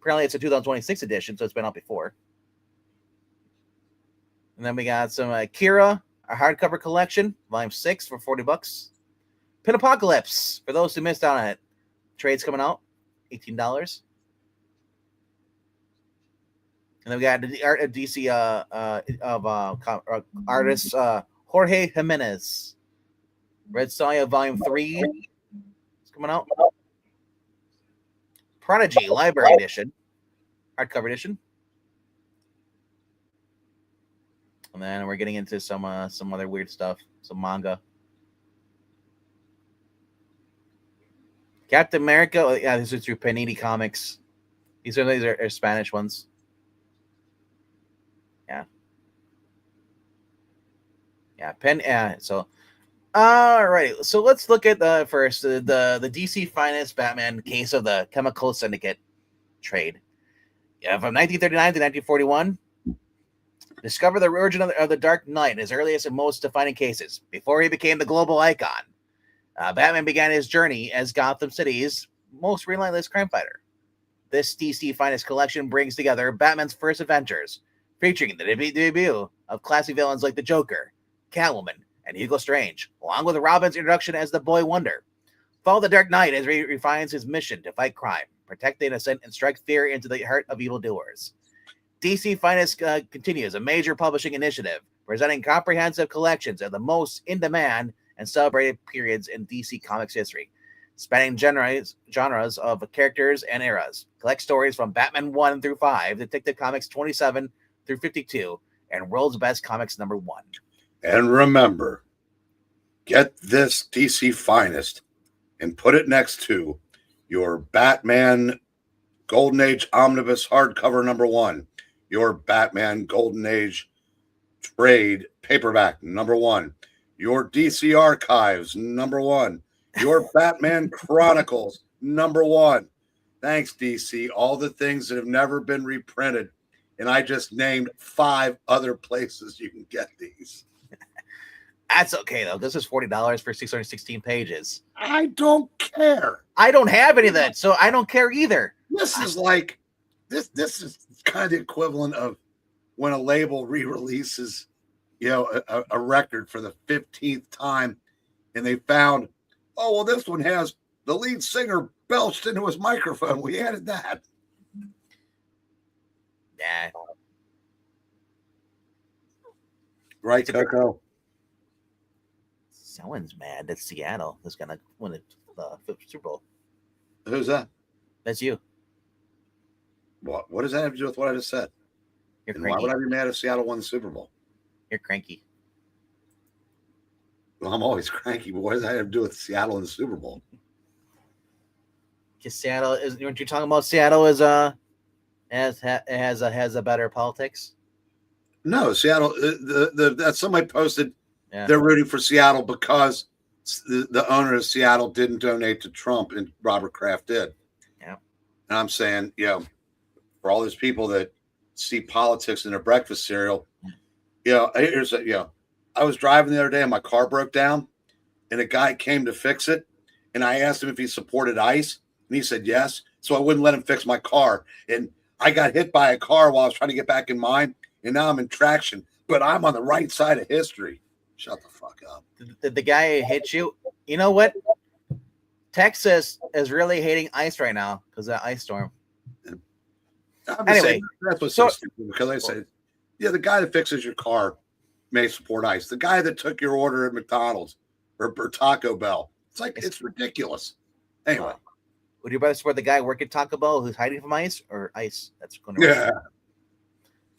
Speaker 1: Apparently it's a 2026 edition, so it's been out before. And then we got some Kira, a hardcover collection, volume 6 for $40. Pin Apocalypse, for those who missed out on it. Trade's coming out, $18. And then we got the art of DC artist Jorge Jimenez. Red Sonja, volume 3. It's coming out. Prodigy, library edition, hardcover edition. And then we're getting into some other weird stuff, some manga. Captain America, yeah, this is through Panini Comics. These are Spanish ones. Yeah. So, all right. So let's look at first the DC Finest Batman Case of the Chemical Syndicate trade. Yeah, from 1939 to 1941. Discover the origin of the Dark Knight in his earliest and most defining cases. Before he became the global icon, Batman began his journey as Gotham City's most relentless crime fighter. This DC Finest collection brings together Batman's first adventures, featuring the debut of classic villains like the Joker, Catwoman, and Hugo Strange, along with Robin's introduction as the Boy Wonder. Follow the Dark Knight as he refines his mission to fight crime, protect the innocent, and strike fear into the heart of evildoers. DC Finest continues a major publishing initiative, presenting comprehensive collections of the most in-demand and celebrated periods in DC Comics history, spanning genres of characters and eras. Collect stories from Batman 1 through 5, Detective Comics 27 through 52, and World's Best Comics number 1.
Speaker 2: And remember, get this DC Finest and put it next to your Batman Golden Age Omnibus hardcover number 1, your Batman Golden Age trade paperback number 1, your DC Archives number 1, your Batman Chronicles number 1. Thanks, DC. All the things that have never been reprinted. And I just named 5 other places you can get these.
Speaker 1: That's okay, though. This is $40 for 616 pages.
Speaker 2: I don't care.
Speaker 1: I don't have any of that, so I don't care either.
Speaker 2: This is like, this is kind of the equivalent of when a label re-releases, a record for the 15th time, and they found, oh, well, this one has the lead singer belched into his microphone. We added that.
Speaker 1: Yeah.
Speaker 2: Right, Coco?
Speaker 1: Someone's mad that Seattle is going to win the Super Bowl.
Speaker 2: Who's that?
Speaker 1: That's you.
Speaker 2: What does that have to do with what I just said?
Speaker 1: You're
Speaker 2: And
Speaker 1: cranky.
Speaker 2: why would I be mad if Seattle won the Super Bowl?
Speaker 1: You're cranky.
Speaker 2: Well, I'm always cranky, but what does that have to do with Seattle and the Super Bowl?
Speaker 1: Because Seattle is. Weren't you talking about Seattle is has a better politics?
Speaker 2: No, Seattle. That somebody posted.
Speaker 1: Yeah.
Speaker 2: They're rooting for Seattle because the owner of Seattle didn't donate to Trump, and Robert Kraft did.
Speaker 1: Yeah.
Speaker 2: And I'm saying, for all those people that see politics in their breakfast cereal, I was driving the other day and my car broke down, and a guy came to fix it, and I asked him if he supported ICE, and he said yes. So I wouldn't let him fix my car, and I got hit by a car while I was trying to get back in mine, and now I'm in traction, but I'm on the right side of history. Shut the fuck up.
Speaker 1: Did the guy hit you? You know what? Texas is really hating ICE right now because of that ice storm. Anyway,
Speaker 2: that's what's so stupid, because I say, the guy that fixes your car may support ICE. The guy that took your order at McDonald's or Taco Bell, it's ridiculous. Anyway,
Speaker 1: would you rather support the guy working at Taco Bell who's hiding from ICE or ICE that's going to?
Speaker 2: Yeah.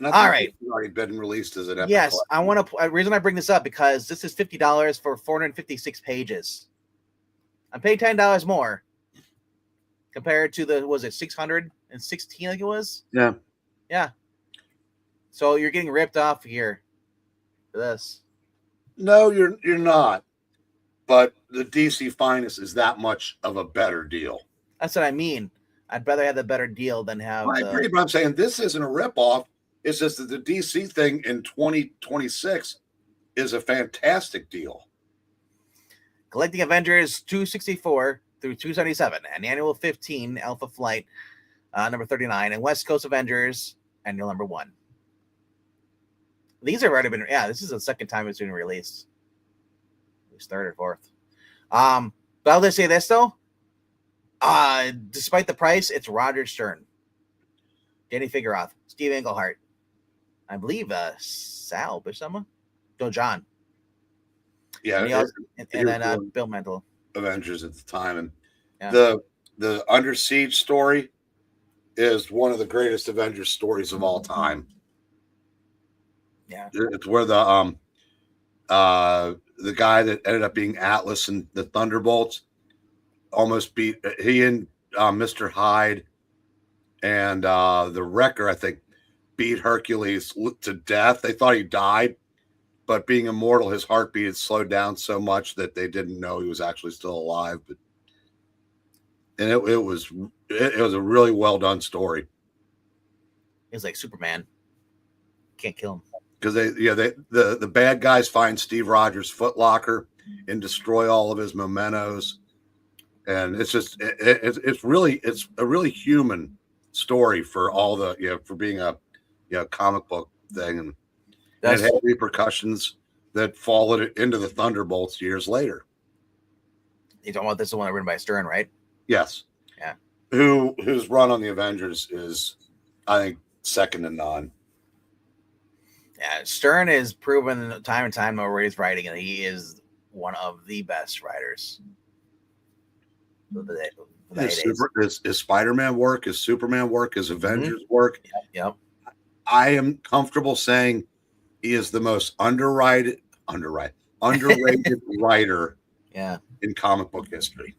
Speaker 1: All right.
Speaker 2: It's already been released as an epic.
Speaker 1: Yes, I want to. Reason I bring this up because this is $50 for 456 pages. I'm paying $10 more compared to the 616 like it was. Yeah. So you're getting ripped off here for this.
Speaker 2: No, you're not. But the DC Finest is that much of a better deal.
Speaker 1: That's what I mean. I'd rather have the better deal than have.
Speaker 2: I agree, but I'm saying this isn't a ripoff. It's just that the DC thing in 2026 is a fantastic deal.
Speaker 1: Collecting Avengers 264 through 277 and Annual 15 Alpha Flight number 39 and West Coast Avengers Annual number 1. These have already been. Yeah, this is the second time it's been released. It's third or fourth. But I'll just say this though. Despite the price, it's Roger Stern, Danny Figueroa, Steve Englehart, I believe Sal Buscema, John.
Speaker 2: Yeah,
Speaker 1: and then Bill Mantle.
Speaker 2: Avengers at the time, and the Under Siege story is one of the greatest Avengers stories of all time.
Speaker 1: Yeah,
Speaker 2: it's where the guy that ended up being Atlas and the Thunderbolts almost beat he and Mr. Hyde and the Wrecker, I think, beat Hercules to death. They thought he died, but being immortal, his heartbeat had slowed down so much that they didn't know he was actually still alive. And it was a really well done story.
Speaker 1: It's like Superman. Can't kill him.
Speaker 2: Because the bad guys find Steve Rogers' footlocker and destroy all of his mementos. and it's just it's a really human story for all the for being a comic book thing, and it had repercussions that followed it into the Thunderbolts years later.
Speaker 1: You talking about this one written by Stern, right?
Speaker 2: Yes.
Speaker 1: Yeah.
Speaker 2: Whose run on the Avengers is, I think, second to none.
Speaker 1: Yeah, Stern is proven time and time over his writing, and he is one of the best writers.
Speaker 2: His Spider-Man work, his Superman work, his Avengers work.
Speaker 1: Yep.
Speaker 2: I am comfortable saying he is the most underrated writer in comic book history.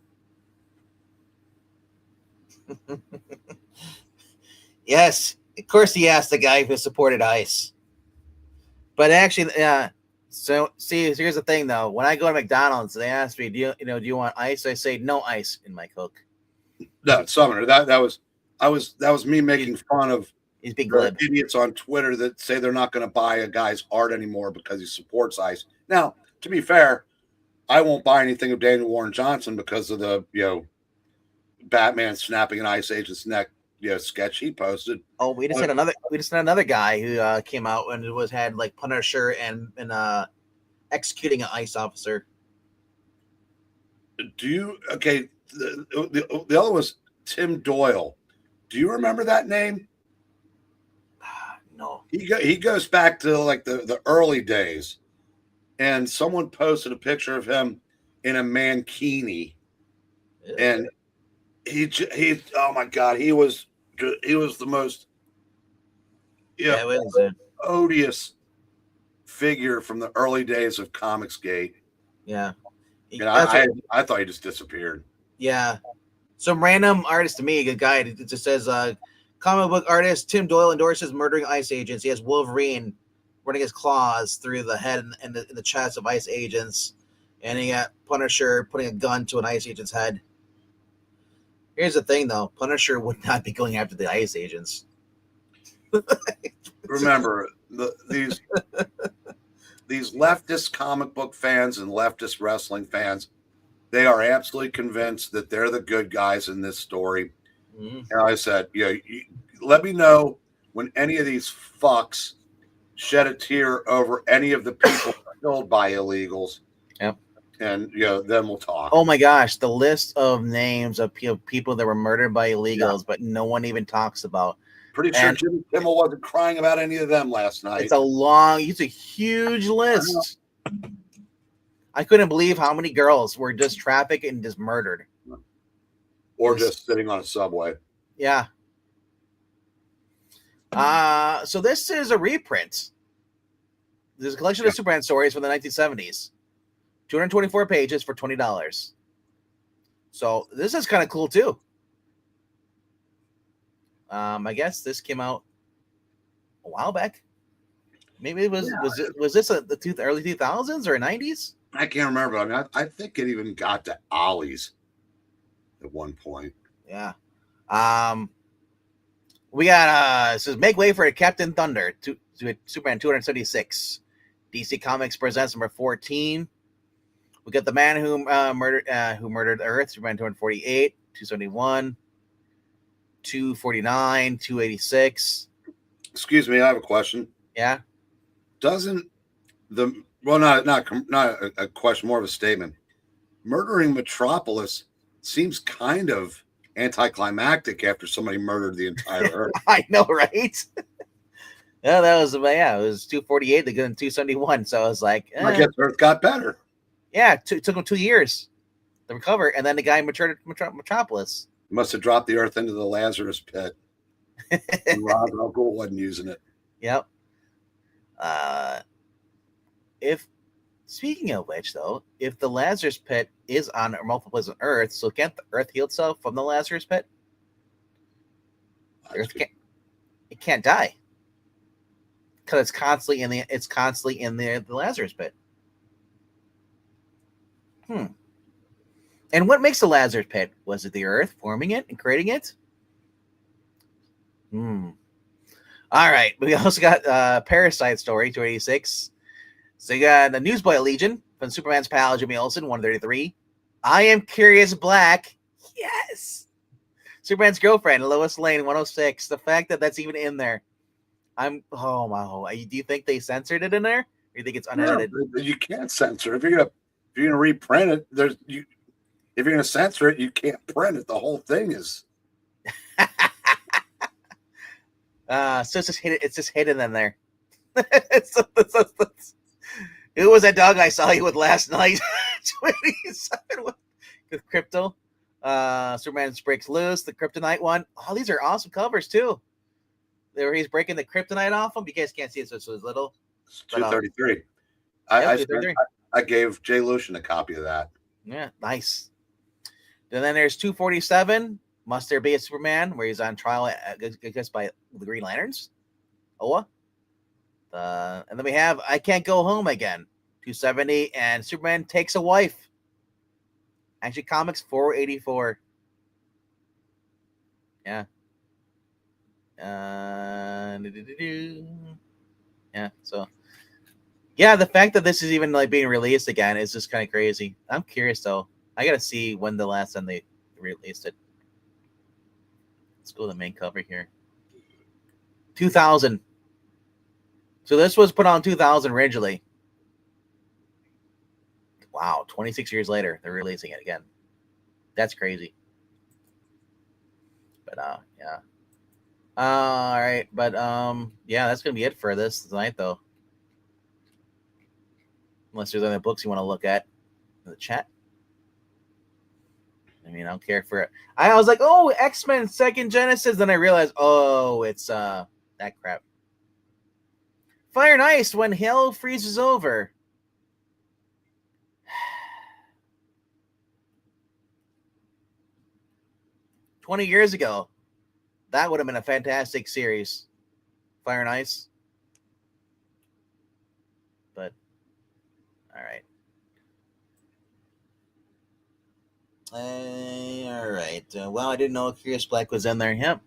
Speaker 1: Yes, of course he asked the guy who supported ICE. But actually, so see, here's the thing though. When I go to McDonald's, they ask me, do you want ice? I say no ice in my Coke.
Speaker 2: No, Summoner, that was me making fun of
Speaker 1: these big
Speaker 2: idiots on Twitter that say they're not going to buy a guy's art anymore because he supports ICE. Now, to be fair, I won't buy anything of Daniel Warren Johnson because of the Batman snapping an ICE agent's neck sketch he posted.
Speaker 1: Oh, we just had another guy who came out and had like Punisher and executing an ICE officer.
Speaker 2: The other was Tim Doyle. Do you remember that name?
Speaker 1: No.
Speaker 2: He goes back to like the early days, and someone posted a picture of him in a mankini, and he oh my god, he was the most odious figure from the early days of Comicsgate.
Speaker 1: Yeah.
Speaker 2: I thought he just disappeared.
Speaker 1: Yeah. Some random artist to me, a guy, it just says comic book artist Tim Doyle endorses murdering ICE agents. He has Wolverine running his claws through the head and the chest of ICE agents, and he got Punisher putting a gun to an ICE agent's head. Here's the thing, though. Punisher would not be going after the ICE agents.
Speaker 2: Remember, these leftist comic book fans and leftist wrestling fans, they are absolutely convinced that they're the good guys in this story. Mm-hmm. And I said, let me know when any of these fucks shed a tear over any of the people killed by illegals.
Speaker 1: Yep.
Speaker 2: And then we'll talk.
Speaker 1: Oh my gosh, the list of names of people that were murdered by illegals, but no one even talks about.
Speaker 2: Pretty sure Jimmy Kimmel wasn't crying about any of them last night.
Speaker 1: It's a huge list. I couldn't believe how many girls were just trafficked and just murdered.
Speaker 2: Or just sitting on a subway.
Speaker 1: Yeah. So this is a reprint. There's a collection of Superman stories from the 1970s. 224 pages for $20. So this is kind of cool too. I guess this came out a while back. Maybe it was this the early 2000s or 90s?
Speaker 2: I can't remember. I mean, I think it even got to Ollie's at one point.
Speaker 1: Yeah. We got it says make way for a Captain Thunder to Superman 276. DC Comics presents number 14. We got the man who murdered Earth, Superman 248, 271, 249, 286.
Speaker 2: Excuse me, I have a question.
Speaker 1: Yeah.
Speaker 2: Doesn't not a question, more of a statement. Murdering Metropolis seems kind of anticlimactic after somebody murdered the entire Earth.
Speaker 1: I know, right? Yeah, it was 248. They got in 271. So I was like,
Speaker 2: I guess Earth got better.
Speaker 1: Yeah, it took them 2 years to recover, and then the guy matured Metropolis.
Speaker 2: He must have dropped the Earth into the Lazarus pit. And Rob Uncle wasn't using it.
Speaker 1: Yep. If speaking of which, though, if the Lazarus pit is on multiple places on Earth, so can't the Earth heal itself from the Lazarus pit? The Earth can't die because it's constantly in the Lazarus pit. And what makes the Lazarus pit? Was it the Earth forming it and creating it? All right. We also got Parasite story 286. So you got the Newsboy Legion from Superman's pal Jimmy Olsen 133. I Am Curious Black Yes. Superman's girlfriend, Lois Lane, 106. The fact that that's even in there. Oh my. Do you think they censored it in there? Or do you think it's unedited?
Speaker 2: Yeah, you can't censor. If you're gonna reprint it, if you're gonna censor it, you can't print it. The whole thing is
Speaker 1: So it's just hidden in there. Who was that dog I saw you with last night? 27 with Crypto. Superman breaks loose, the Kryptonite one. Oh, these are awesome covers too. Where he's breaking the Kryptonite off him. You guys can't see it, so it's little.
Speaker 2: It's 233. I gave Jay Lucian a copy of that.
Speaker 1: Yeah, nice. And then there's 247. Must There Be a Superman, where he's on trial, I guess, by the Green Lanterns. Oa. And then we have I Can't Go Home Again, 270, and Superman Takes a Wife. Actually, Comics 484. Yeah. Yeah, so yeah, the fact that this is even like being released again is just kind of crazy. I'm curious though. I gotta see when the last time they released it. Let's go to the main cover here. 2000. So this was put on 2000 originally. Wow, 26 years later, they're releasing it again. That's crazy. But yeah. All right, but yeah, that's gonna be it for this tonight, though. Unless there's other books you want to look at in the chat. I mean, I don't care for it. I was like, oh, X-Men Second Genesis. Then I realized, oh, it's that crap. Fire and Ice, When Hell Freezes Over. $20 years ago, that would have been a fantastic series. Fire and Ice. But, all right. All right. Well, I didn't know Curious Black was in there. Yep.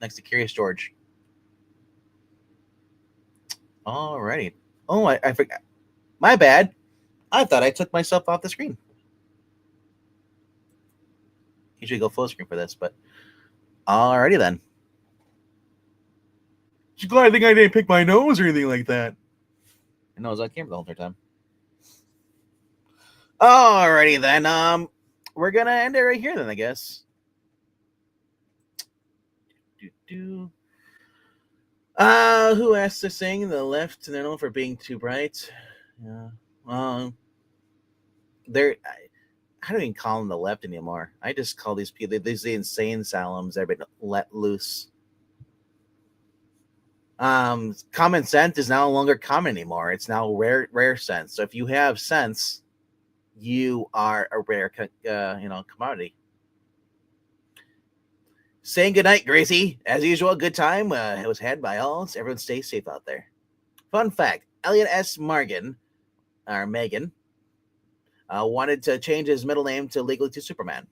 Speaker 1: Next to Curious George. All righty. Oh, I forgot. My bad. I thought I took myself off the screen. Usually go full screen for this, but alrighty then. Just glad I think I didn't pick my nose or anything like that. I know I was on camera the whole time. Alrighty then. We're gonna end it right here then, I guess. Who asked to sing? The left, they're known for being too bright. Yeah. They're. I don't even call them the left anymore. I just call these people the insane asylums that have been let loose. Common sense is no longer common anymore. It's now rare sense. So if you have sense, you are a rare, commodity. Saying goodnight, Gracie. As usual, good time. It was had by all. So everyone stay safe out there. Fun fact: Elliot S. Morgan, or Megan, wanted to change his middle name to legally to Superman.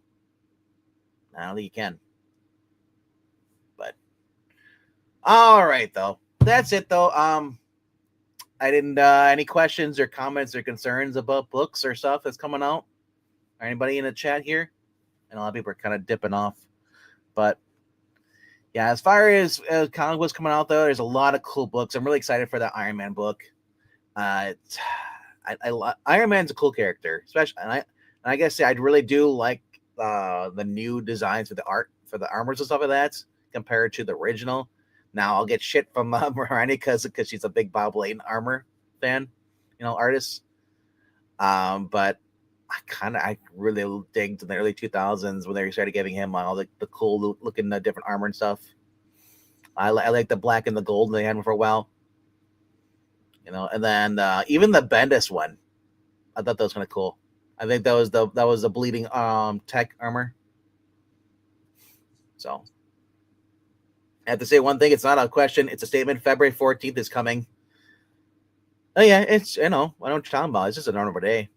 Speaker 1: I don't think you can. But all right, though. That's it, though. I didn't any questions or comments or concerns about books or stuff that's coming out. Or anybody in the chat here? And a lot of people are kind of dipping off. But yeah, as far as comic books coming out, though, there's a lot of cool books. I'm really excited for that Iron Man book. Iron Man's a cool character, especially, and I guess I really do like the new designs for the art for the armors and stuff like that compared to the original. Now I'll get shit from Miranda because she's a big Bob Layton armor fan, artist. But I really digged in the early 2000s when they started giving him all the cool looking different armor and stuff. I like the black and the gold they had him for a while. And then even the Bendis one, I thought that was kind of cool. I think that was the bleeding tech armor. So I have to say one thing: it's not a question; it's a statement. February 14th is coming. Oh yeah, it's I know what you're talking about. It's just a normal day.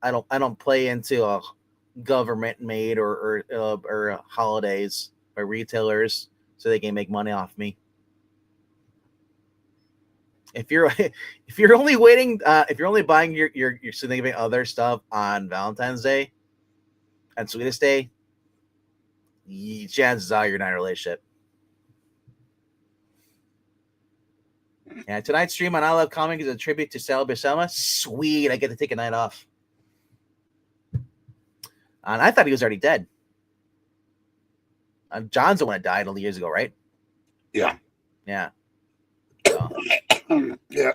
Speaker 1: I don't play into government made or holidays by retailers so they can make money off me. If you're only waiting, if you're only buying your significant other stuff on Valentine's Day, And so to this day, chances are you're not in a relationship. Yeah, tonight's stream on I Love Comic is a tribute to Sal Buscema. Sweet, I get to take a night off. And I thought he was already dead. John's the one that died all years ago, right?
Speaker 2: Yeah.
Speaker 1: Yeah. So.
Speaker 2: Yeah.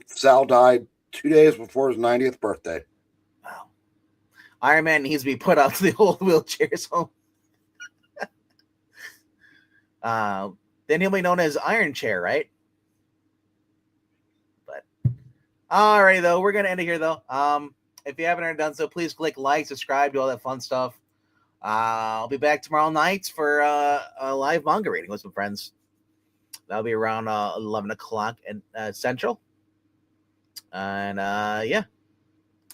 Speaker 2: Sal died 2 days before his 90th birthday.
Speaker 1: Wow. Iron Man needs to be put up to the old wheelchairs home. Then he'll be known as Iron Chair, right? But alrighty, though, we're gonna end it here, though. If you haven't already done so, please click like, subscribe, do all that fun stuff. I'll be back tomorrow night for a live manga reading with some friends. That'll be around 11 o'clock Central. And yeah,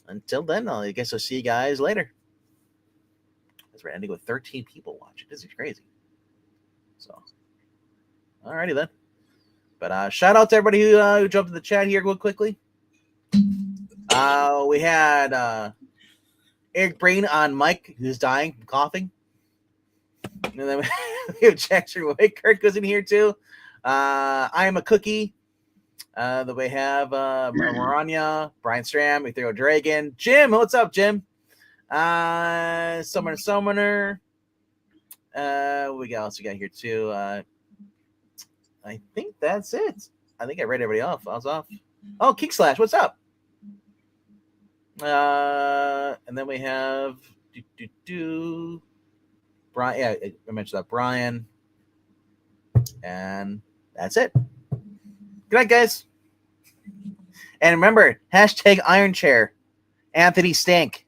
Speaker 1: until then, I guess I'll see you guys later. Because we're ending with 13 people watching. This is crazy. So, alrighty then. But shout out to everybody who jumped in the chat here real quickly. We had Eric Brain on mic, who's dying from coughing. And then we have Jackson White. Kurt goes in here too. I am a cookie. Then we have Maranya, Brian Stram, Ethereal Dragon, Jim. What's up, Jim? Summoner. We also got here too. I think that's it. I think I read everybody off. I was off. Oh, Kick Slash, what's up? And then we have Brian. Yeah, I mentioned that Brian. And that's it. Good night, guys. And remember, hashtag Iron Chair. Anthony Stank.